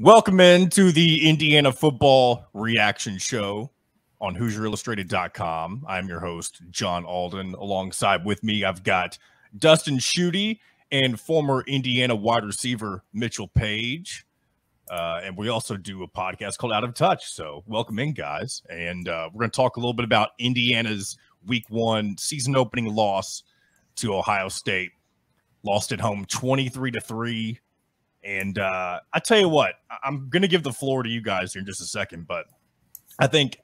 Welcome into the Indiana football reaction show on HoosierIllustrated.com. I'm your host, John Alden. Alongside with me, I've got Dustin Schutte and former Indiana wide receiver Mitchell Paige. And we also do a podcast called Out of Touch. So welcome in, guys. And we're going to talk a little bit about Indiana's Week 1 season opening loss to Ohio State. Lost at home 23-3. And I tell you what, I'm going to give the floor to you guys here in just a second, but I think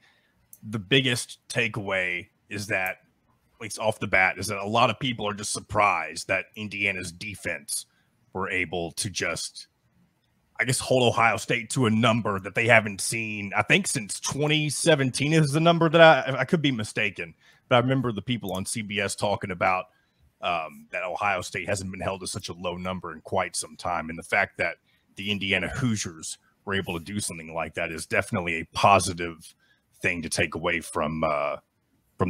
the biggest takeaway is that, at least off the bat, is that a lot of people are just surprised that Indiana's defense were able to just, I guess, hold Ohio State to a number that they haven't seen, I think, since 2017 is the number that I could be mistaken. But I remember the people on CBS talking about that Ohio State hasn't been held to such a low number in quite some time. And the fact that the Indiana Hoosiers were able to do something like that is definitely a positive thing to take away from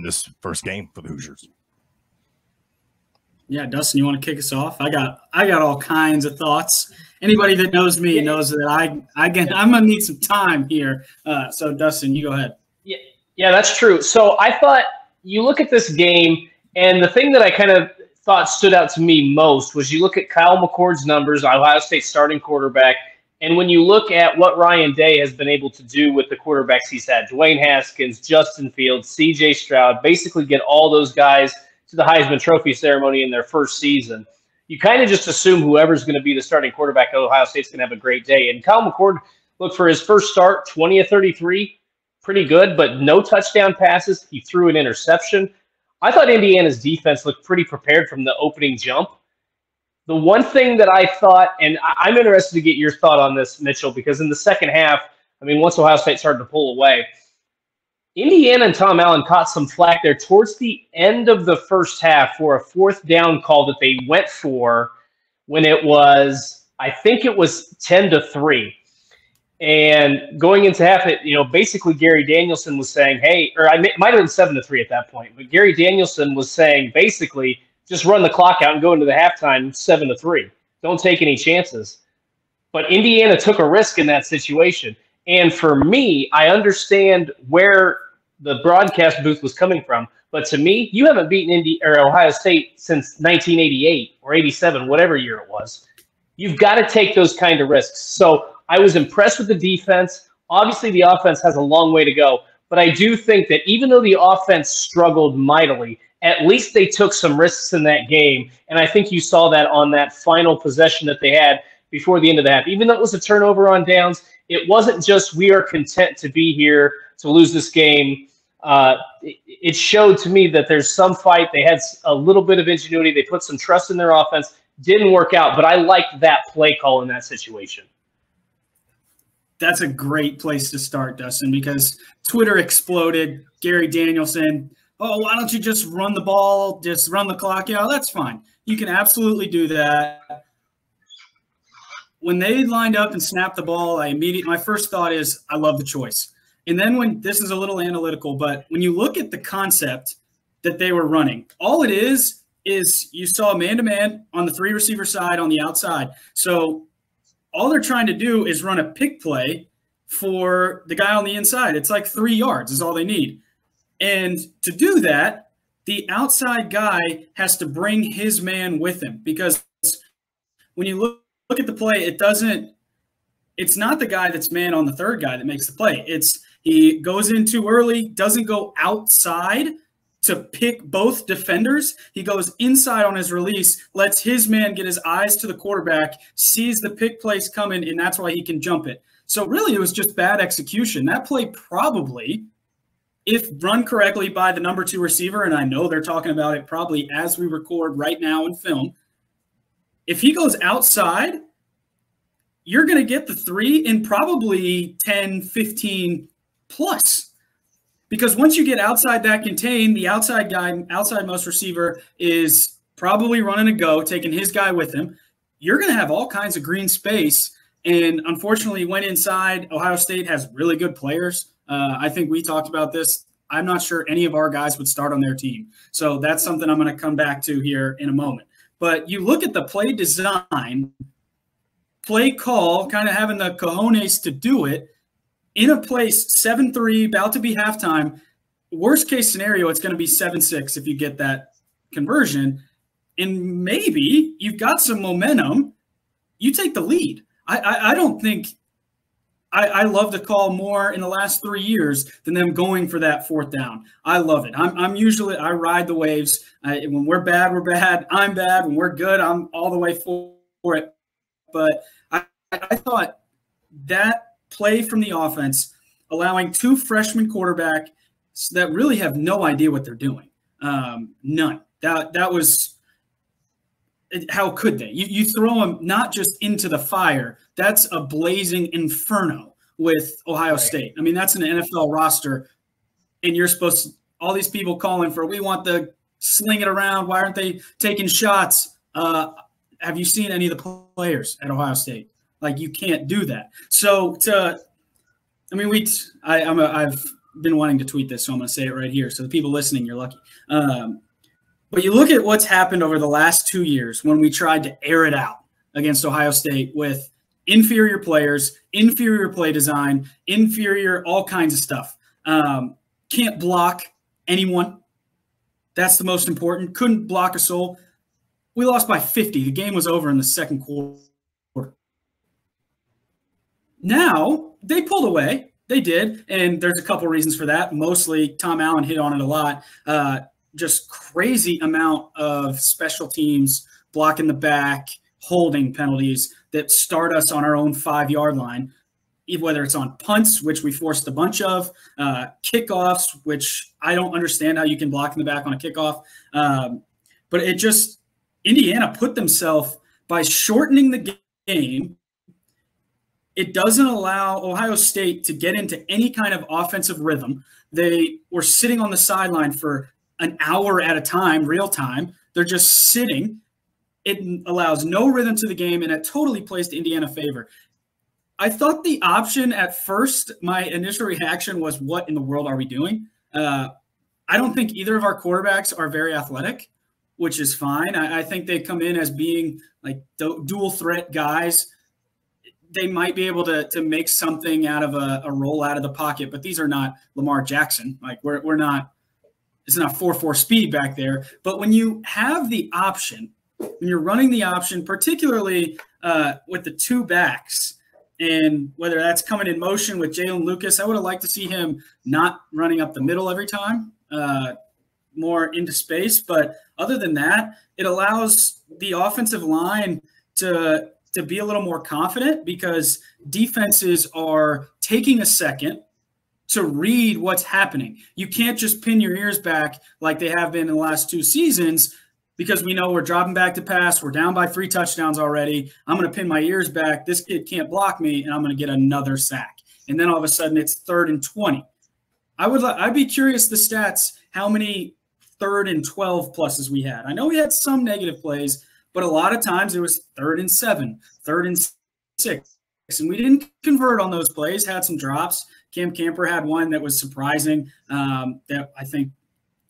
this first game for the Hoosiers. Yeah, Dustin, you want to kick us off? I got all kinds of thoughts. Anybody that knows me knows that I'm going to need some time here. So, Dustin, you go ahead. Yeah, that's true. So I thought you look at this game, and the thing that I kind of thought stood out to me most was you look at Kyle McCord's numbers, Ohio State starting quarterback, and when you look at what Ryan Day has been able to do with the quarterbacks he's had, Dwayne Haskins, Justin Fields, C.J. Stroud, basically get all those guys to the Heisman Trophy ceremony in their first season, you kind of just assume whoever's going to be the starting quarterback at Ohio State's going to have a great day. And Kyle McCord, look, for his first start, 20 of 33, pretty good, but no touchdown passes. He threw an interception. I thought Indiana's defense looked pretty prepared from the opening jump. The one thing that I thought, and I'm interested to get your thought on this, Mitchell, because in the second half, I mean, once Ohio State started to pull away, Indiana and Tom Allen caught some flack there towards the end of the first half for a fourth down call that they went for when it was, I think it was 10-3. And going into half, basically Gary Danielson was saying, hey, or it might have been 7-3 at that point, but Gary Danielson was saying basically just run the clock out and go into the halftime 7-3. Don't take any chances. But Indiana took a risk in that situation. And for me, I understand where the broadcast booth was coming from. But to me, you haven't beaten Ohio State since 1988 or 87, whatever year it was. You've got to take those kind of risks. So I was impressed with the defense. Obviously, the offense has a long way to go. But I do think that even though the offense struggled mightily, at least they took some risks in that game. And I think you saw that on that final possession that they had before the end of the half. Even though it was a turnover on downs, it wasn't just we are content to be here to lose this game. It showed to me that there's some fight. They had a little bit of ingenuity. They put some trust in their offense. Didn't work out, but I liked that play call in that situation. That's a great place to start, Dustin, because Twitter exploded. Gary Danielson, oh, why don't you just run the ball, just run the clock? That's fine. You can absolutely do that. When they lined up and snapped the ball, my first thought is, I love the choice. And then when this is a little analytical, but when you look at the concept that they were running, all it is you saw man-to-man on the three receiver side on the outside. So all they're trying to do is run a pick play for the guy on the inside. It's like 3 yards is all they need. And to do that, the outside guy has to bring his man with him, because when you look at the play, it's not the guy that's man on the third guy that makes the play. He goes in too early, doesn't go outside to pick both defenders. He goes inside on his release, lets his man get his eyes to the quarterback, sees the pick place coming, and that's why he can jump it. So really, it was just bad execution. That play probably, if run correctly by the number 2 receiver, and I know they're talking about it probably as we record right now in film, if he goes outside, you're going to get the 3 in probably 10, 15 plus. Because once you get outside that contain, the outside guy, outside most receiver is probably running a go, taking his guy with him. You're going to have all kinds of green space. And unfortunately, went inside. Ohio State has really good players. I think we talked about this. I'm not sure any of our guys would start on their team. So that's something I'm going to come back to here in a moment. But you look at the play design, play call, kind of having the cojones to do it in a place 7-3, about to be halftime. Worst case scenario, it's going to be 7-6 if you get that conversion. And maybe you've got some momentum. You take the lead. I don't think I love the call more in the last 3 years than them going for that fourth down. I love it. I'm usually, I ride the waves. When we're bad, we're bad. I'm bad. When we're good, I'm all the way for it. But I thought that play from the offense, allowing two freshman quarterbacks that really have no idea what they're doing. None. That was, how could they? You throw them not just into the fire. That's a blazing inferno with Ohio State. I mean, that's an NFL roster, and you're supposed to, all these people calling for, we want the sling it around. Why aren't they taking shots? Have you seen any of the players at Ohio State? Like, you can't do that. So, I've been wanting to tweet this, so I'm going to say it right here. So the people listening, you're lucky. But you look at what's happened over the last 2 years when we tried to air it out against Ohio State with inferior players, inferior play design, inferior all kinds of stuff. Can't block anyone. That's the most important. Couldn't block a soul. We lost by 50. The game was over in the second quarter. Now, they pulled away. They did, and there's a couple reasons for that. Mostly, Tom Allen hit on it a lot. Just crazy amount of special teams blocking the back, holding penalties that start us on our own 5-yard line, whether it's on punts, which we forced a bunch of, kickoffs, which I don't understand how you can block in the back on a kickoff. But it just – Indiana put themselves – by shortening the game, it doesn't allow Ohio State to get into any kind of offensive rhythm. They were sitting on the sideline for an hour at a time, real time. They're just sitting. It allows no rhythm to the game, and it totally plays to Indiana favor. I thought the option at first, my initial reaction was, what in the world are we doing? I don't think either of our quarterbacks are very athletic, which is fine. I think they come in as being like dual threat guys. They might be able to make something out of a roll out of the pocket, but these are not Lamar Jackson. Like we're not, it's not 4.4 speed back there. But when you have the option, when you're running the option, particularly with the two backs, and whether that's coming in motion with Jalen Lucas, I would have liked to see him not running up the middle every time, more into space. But other than that, it allows the offensive line to be a little more confident, because defenses are taking a second to read what's happening. You can't just pin your ears back like they have been in the last 2 seasons, because we know we're dropping back to pass. We're down by 3 touchdowns already. I'm going to pin my ears back. This kid can't block me, and I'm going to get another sack. And then all of a sudden it's 3rd and 20. I'd be curious the stats, how many 3rd and 12 pluses we had. I know we had some negative plays, but a lot of times it was 3rd and 7, 3rd and 6. And we didn't convert on those plays, had some drops. Cam Camper had one that was surprising, that I think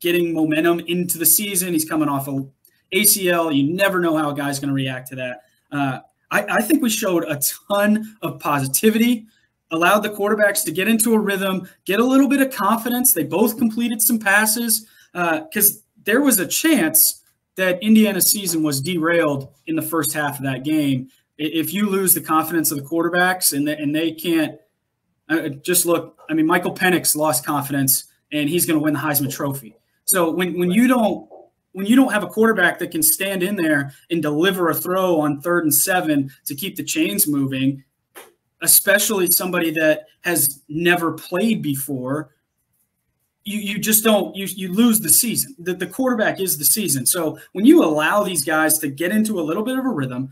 getting momentum into the season. He's coming off of ACL. You never know how a guy's going to react to that. I think we showed a ton of positivity, allowed the quarterbacks to get into a rhythm, get a little bit of confidence. They both completed some passes, because there was a chance that Indiana's season was derailed in the first half of that game. If you lose the confidence of the quarterbacks and they can't just look, I mean, Michael Penix lost confidence, and he's going to win the Heisman Trophy. So when you don't have a quarterback that can stand in there and deliver a throw on 3rd and 7 to keep the chains moving, especially somebody that has never played before, you just don't, you lose the season. The quarterback is the season. So when you allow these guys to get into a little bit of a rhythm,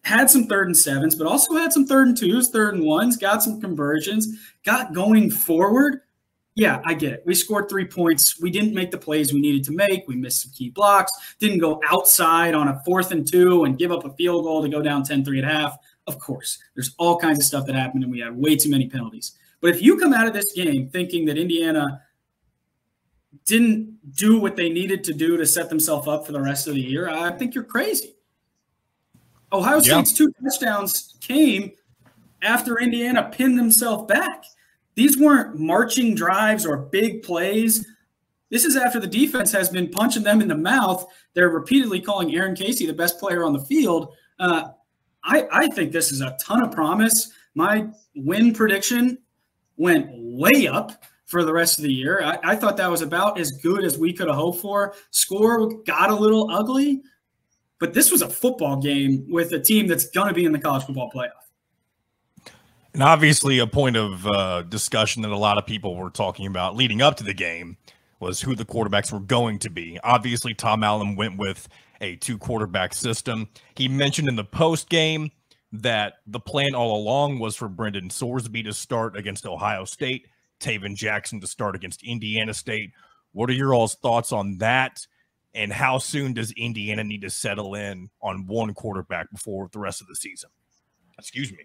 had some 3rd and 7s, but also had some 3rd and 2s, 3rd and 1s, got some conversions, got going forward. Yeah, I get it. We scored 3 points. We didn't make the plays we needed to make. We missed some key blocks, didn't go outside on a 4th and 2 and give up a field goal to go down 10-3 at half. Of course, there's all kinds of stuff that happened, and we had way too many penalties. But if you come out of this game thinking that Indiana didn't do what they needed to do to set themselves up for the rest of the year, I think you're crazy. Ohio State's 2 touchdowns came after Indiana pinned themselves back. These weren't marching drives or big plays. This is after the defense has been punching them in the mouth. They're repeatedly calling Aaron Casey the best player on the field. I think this is a ton of promise. My win prediction went way up for the rest of the year. I thought that was about as good as we could have hoped for. Score got a little ugly, but this was a football game with a team that's going to be in the college football playoff. And obviously a point of discussion that a lot of people were talking about leading up to the game was who the quarterbacks were going to be. Obviously, Tom Allen went with a 2-quarterback system. He mentioned in the post game that the plan all along was for Brendan Sorsby to start against Ohio State, Taven Jackson to start against Indiana State. What are your all's thoughts on that? And how soon does Indiana need to settle in on one quarterback before the rest of the season? Excuse me.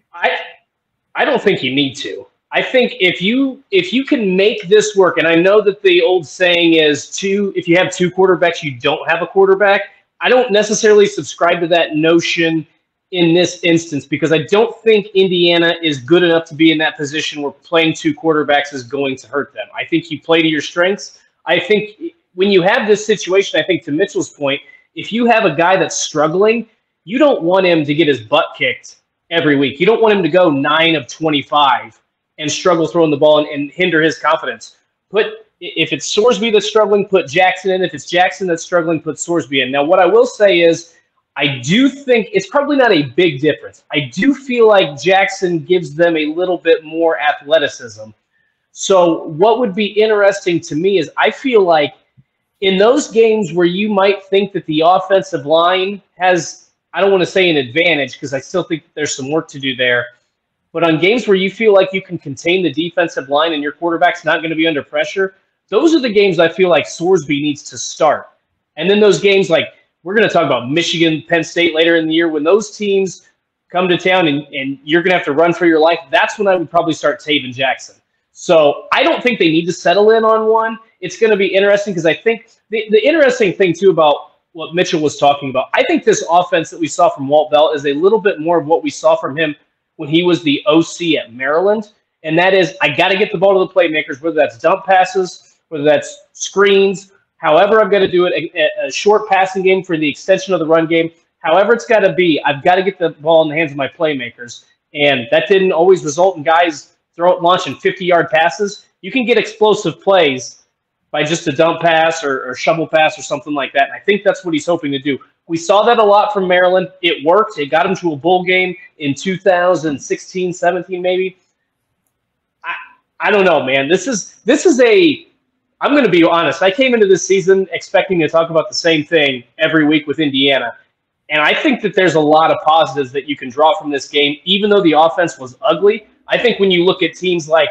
I don't think you need to. I think if you can make this work, and I know that the old saying is if you have 2 quarterbacks, you don't have a quarterback. I don't necessarily subscribe to that notion in this instance because I don't think Indiana is good enough to be in that position where playing 2 quarterbacks is going to hurt them. I think you play to your strengths. I think when you have this situation, I think to Mitchell's point, if you have a guy that's struggling, you don't want him to get his butt kicked every week. You don't want him to go 9 of 25 and struggle throwing the ball and hinder his confidence. If it's Sorsby that's struggling, put Jackson in. If it's Jackson that's struggling, put Sorsby in. Now, what I will say is I do think it's probably not a big difference. I do feel like Jackson gives them a little bit more athleticism. So what would be interesting to me is I feel like in those games where you might think that the offensive line has, I don't want to say an advantage because I still think there's some work to do there, but on games where you feel like you can contain the defensive line and your quarterback's not going to be under pressure, those are the games I feel like Sorsby needs to start. And then those games like we're going to talk about Michigan, Penn State later in the year, when those teams come to town and you're going to have to run for your life, that's when I would probably start Taven Jackson. So I don't think they need to settle in on one. It's going to be interesting because I think the interesting thing, too, about what Mitchell was talking about, I think this offense that we saw from Walt Bell is a little bit more of what we saw from him when he was the OC at Maryland, and that is I got to get the ball to the playmakers, whether that's dump passes, whether that's screens, however I'm going to do it, a short passing game for the extension of the run game, however it's got to be, I've got to get the ball in the hands of my playmakers, and that didn't always result in guys launching 50-yard passes. You can get explosive plays by just a dump pass or shovel pass or something like that, and I think that's what he's hoping to do. We saw that a lot from Maryland. It worked. It got him to a bowl game in 2016, 17 maybe. I don't know, man. This is I'm going to be honest. I came into this season expecting to talk about the same thing every week with Indiana. And I think that there's a lot of positives that you can draw from this game, even though the offense was ugly. I think when you look at teams like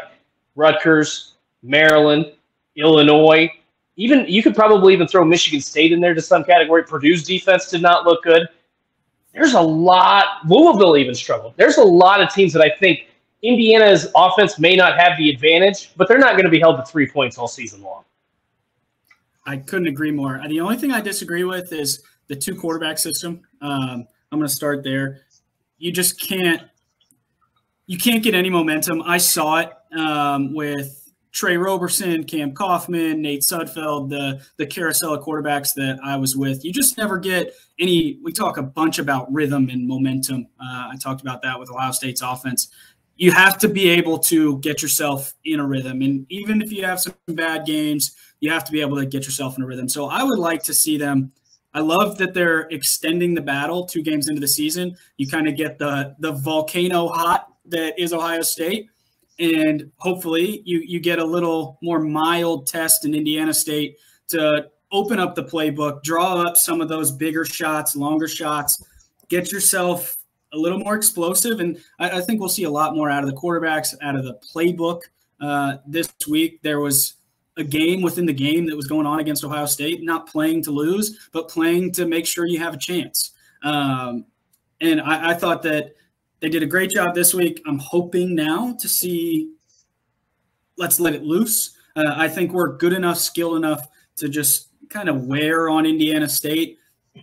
Rutgers, Maryland, Illinois, even you could probably even throw Michigan State in there to some category. Purdue's defense did not look good. There's a lot. Louisville even struggled. There's a lot of teams that I think Indiana's offense may not have the advantage, but they're not going to be held to 3 points all season long. I couldn't agree more. The only thing I disagree with is the 2-quarterback system. I'm going to start there. You just can't get any momentum. I saw it with Trey Roberson, Cam Kaufman, Nate Sudfeld, the carousel of quarterbacks that I was with. You just never get any – we talk a bunch about rhythm and momentum. I talked about that with Ohio State's offense. You have to be able to get yourself in a rhythm. And even if you have some bad games, you have to be able to get yourself in a rhythm. So I would like to see them – I love that they're extending the battle 2 games into the season. You kind of get the volcano hot that is Ohio State. And hopefully you get a little more mild test in Indiana State to open up the playbook, draw up some of those bigger shots, longer shots, get yourself a little more explosive. And I think we'll see a lot more out of the quarterbacks, out of the playbook this week. There was a game within the game that was going on against Ohio State, not playing to lose, but playing to make sure you have a chance. And I thought that they did a great job this week. I'm hoping now to see let's let it loose. I think we're good enough, skilled enough to just kind of wear on Indiana State.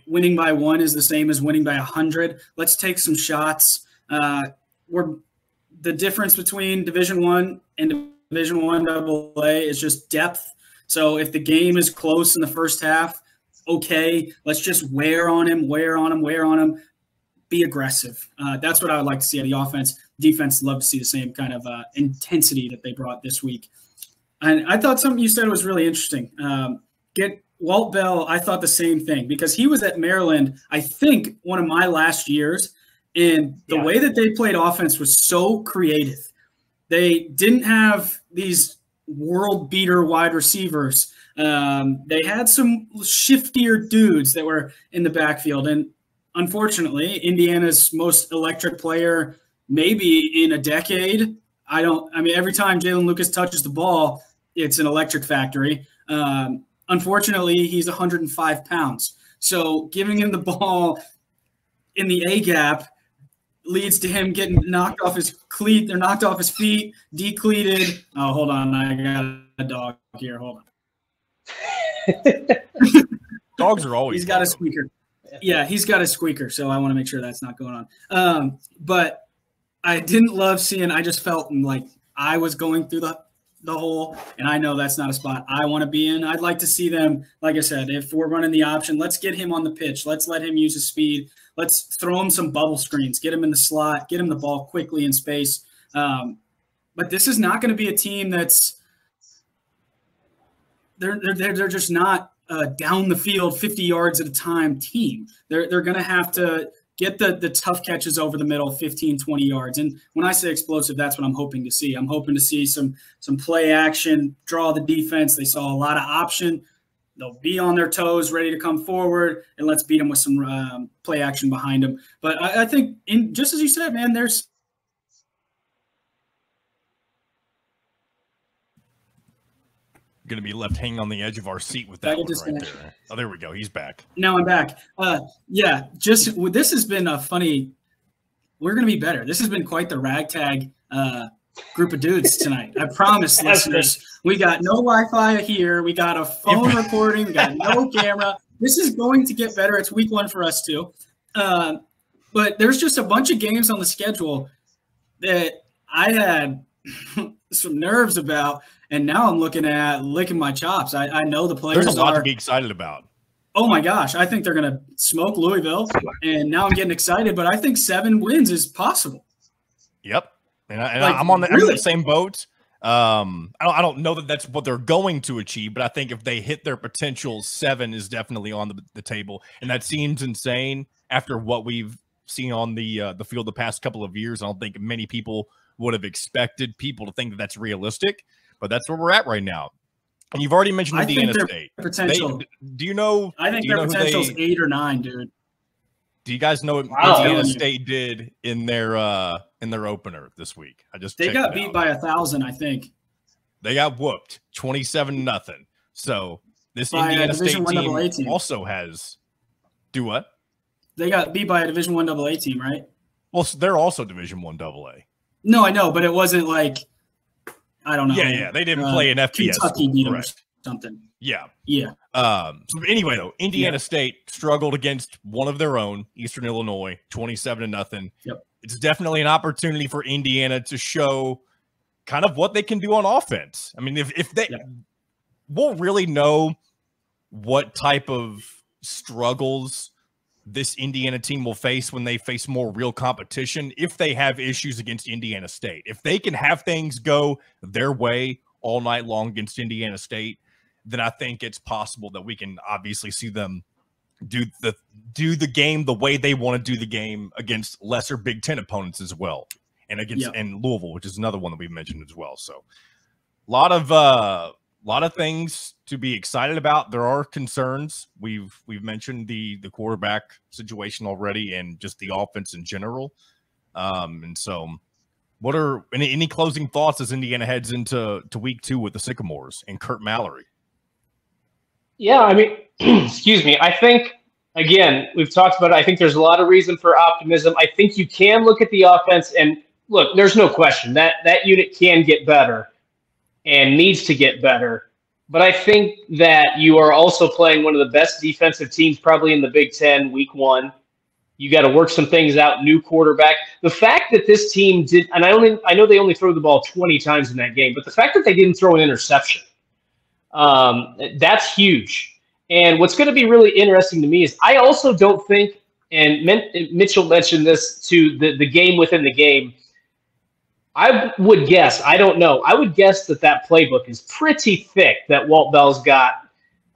winning by 1 is the same as winning by 100. Let's take some shots. The difference between Division I and Division I AA is just depth. So if the game is close in the first half, okay, let's just wear on him. Be aggressive. That's what I would like to see out of the offense. Defense, love to see the same kind of intensity that they brought this week. And I thought something you said was really interesting. Get Walt Bell, I thought the same thing, because he was at Maryland, I think, one of my last years, and the way that they played offense was so creative. They didn't have these world beater wide receivers. They had some shiftier dudes that were in the backfield, and unfortunately, Indiana's most electric player maybe in a decade. Every time Jalen Lucas touches the ball, it's an electric factory. Unfortunately, he's 105 pounds. So giving him the ball in the A-gap leads to him getting knocked off his cleat. They're knocked off his feet, decleated. Oh, hold on. I got a dog here. Hold on. Dogs are always. He's got a squeaker. Yeah, he's got a squeaker, so I want to make sure that's not going on. But I didn't love seeing – I just felt like I was going through the hole, and I know that's not a spot I want to be in. I'd like to see them, like I said, if we're running the option, let's get him on the pitch. Let's let him use his speed. Let's throw him some bubble screens, get him in the slot, get him the ball quickly in space. But this is not going to be a team that's – they're just not down the field 50 yards at a time team. They're going to have to get the tough catches over the middle, 15, 20 yards. And when I say explosive, that's what I'm hoping to see. I'm hoping to see some play action, draw the defense. They saw a lot of option. They'll be on their toes, ready to come forward, and let's beat them with some play action behind them. But I think, just as you said, man, there's going to be left hanging on the edge of our seat with that one right there. Oh, there we go. He's back. Now I'm back. This has been a funny – we're going to be better. This has been quite the ragtag group of dudes tonight. I promise, listeners. We got no Wi-Fi here. We got a phone recording. We got no camera. This is going to get better. It's week 1 for us too. But there's just a bunch of games on the schedule that I had some nerves about, and now I'm looking at licking my chops. I know the players. There's a lot to be excited about. Oh my gosh, I think they're going to smoke Louisville, and now I'm getting excited. But I think 7 wins is possible. Yep, and I'm on the same boat. I don't know that that's what they're going to achieve, but I think if they hit their potential, 7 is definitely on the table, and that seems insane after what we've seen on the field the past couple of years. I don't think many people would have expected people to think that that's realistic, but that's where we're at right now. And you've already mentioned Indiana State. Potential. Do you know? I think their potential is 8 or 9, dude. Do you guys know what Indiana State did in their opener this week? They got beat by 1,000, I think. They got whooped 27-0. So this Indiana State team also has do what? They got beat by a Division I AA team, right? Well, they're also Division I AA. No, I know, but it wasn't like I don't know. Yeah, they didn't play an FBS. Kentucky beat them or something. Yeah. So anyway, though, Indiana State struggled against one of their own, Eastern Illinois, 27-0. Yep. It's definitely an opportunity for Indiana to show kind of what they can do on offense. I mean, if they we'll really know what type of struggles this Indiana team will face when they face more real competition if they have issues against Indiana State. If they can have things go their way all night long against Indiana State, then I think it's possible that we can obviously see them do the game the way they want to do the game against lesser Big Ten opponents as well, and against and Louisville, which is another one that we've mentioned as well. So a lot of things to be excited about. There are concerns. We've mentioned the quarterback situation already, and just the offense in general. And so, what are any closing thoughts as Indiana heads into week 2 with the Sycamores and Kurt Mallory? Yeah, I mean, excuse me. I think, again, we've talked about it. I think there's a lot of reason for optimism. I think you can look at the offense and look, there's no question that unit can get better and needs to get better. But I think that you are also playing one of the best defensive teams probably in the Big Ten week 1. You got to work some things out, new quarterback. The fact that this team did, and I know they only threw the ball 20 times in that game, but the fact that they didn't throw an interception, that's huge. And what's going to be really interesting to me is I also don't think, and Mitchell mentioned this to the game within the game, I would guess, I don't know, I would guess that playbook is pretty thick that Walt Bell's got.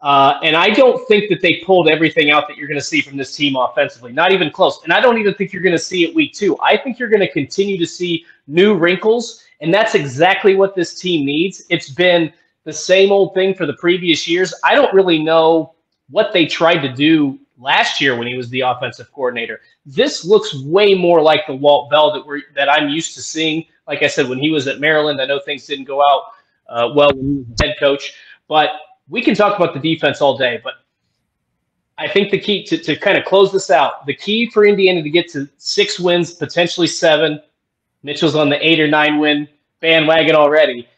And I don't think that they pulled everything out that you're going to see from this team offensively, not even close. And I don't even think you're going to see it week 2. I think you're going to continue to see new wrinkles, and that's exactly what this team needs. It's been the same old thing for the previous years. I don't really know what they tried to do last year when he was the offensive coordinator. This looks way more like the Walt Bell that I'm used to seeing. Like I said, when he was at Maryland, I know things didn't go out well when he was head coach, but we can talk about the defense all day, but I think the key to kind of close this out, the key for Indiana to get to 6 wins, potentially 7, Mitchell's on the 8 or 9 win bandwagon already.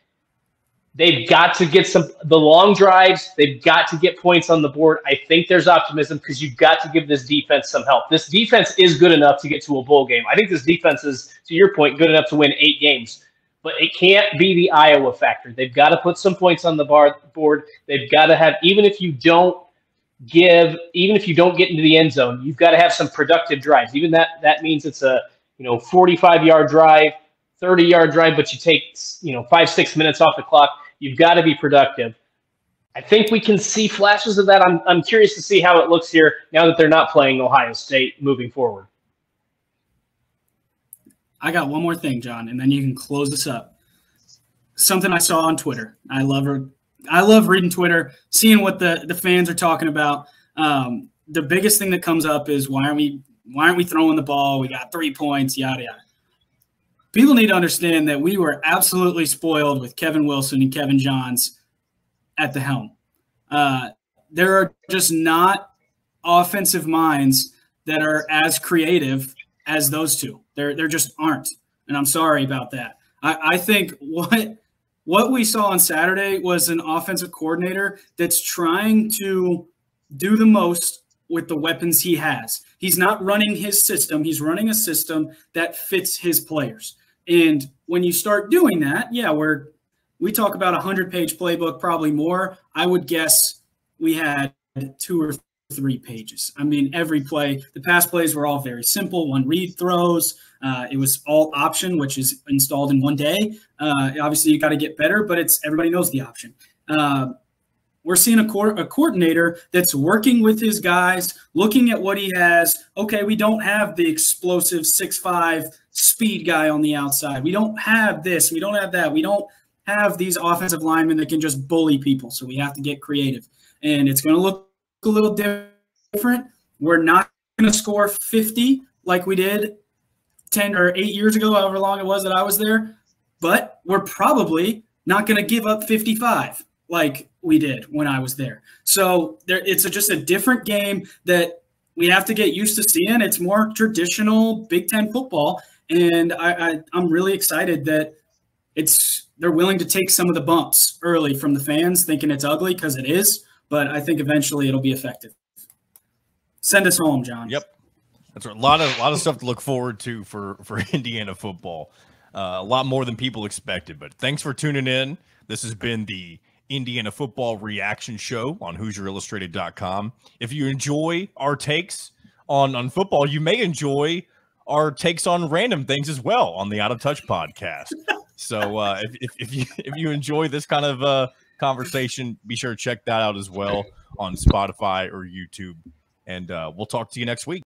They've got to get the long drives. They've got to get points on the board. I think there's optimism because you've got to give this defense some help. This defense is good enough to get to a bowl game. I think this defense is, to your point, good enough to win 8 games. But it can't be the Iowa factor. They've got to put some points on the board. They've got to have, even if you don't get into the end zone, you've got to have some productive drives. Even that means it's a 45-yard drive, 30-yard drive, but you take 5-6 minutes off the clock. You've got to be productive. I think we can see flashes of that. I'm curious to see how it looks here now that they're not playing Ohio State moving forward. I got one more thing, John, and then you can close this up. Something I saw on Twitter. I love reading Twitter, seeing what the fans are talking about. The biggest thing that comes up is why aren't we throwing the ball? We got 3 points, yada yada. People need to understand that we were absolutely spoiled with Kevin Wilson and Kevin Johns at the helm. There are just not offensive minds that are as creative as those two. There just aren't, and I'm sorry about that. I think what we saw on Saturday was an offensive coordinator that's trying to do the most with the weapons he has. He's not running his system. He's running a system that fits his players. And when you start doing that, yeah, we talk about a 100-page playbook, probably more. I would guess we had 2 or 3 pages. I mean, every play, the pass plays were all very simple, one read throws. It was all option, which is installed in one day. Obviously, you got to get better, but everybody knows the option. We're seeing a coordinator that's working with his guys, looking at what he has. Okay, we don't have the explosive 6'5" speed guy on the outside. We don't have this. We don't have that. We don't have these offensive linemen that can just bully people. So we have to get creative. And it's going to look a little different. We're not going to score 50 like we did 10 or 8 years ago, however long it was that I was there. But we're probably not going to give up 55 like we did when I was there. So it's just a different game that we have to get used to seeing. It's more traditional Big Ten football. And I'm really excited that they're willing to take some of the bumps early from the fans, thinking it's ugly because it is. But I think eventually it'll be effective. Send us home, John. Yep, that's right. A lot of stuff to look forward to for Indiana football. A lot more than people expected. But thanks for tuning in. This has been the Indiana football reaction show on HoosierIllustrated.com. If you enjoy our takes on football, you may enjoy our takes on random things as well on the Out of Touch podcast. So if you enjoy this kind of conversation, be sure to check that out as well on Spotify or YouTube. And we'll talk to you next week.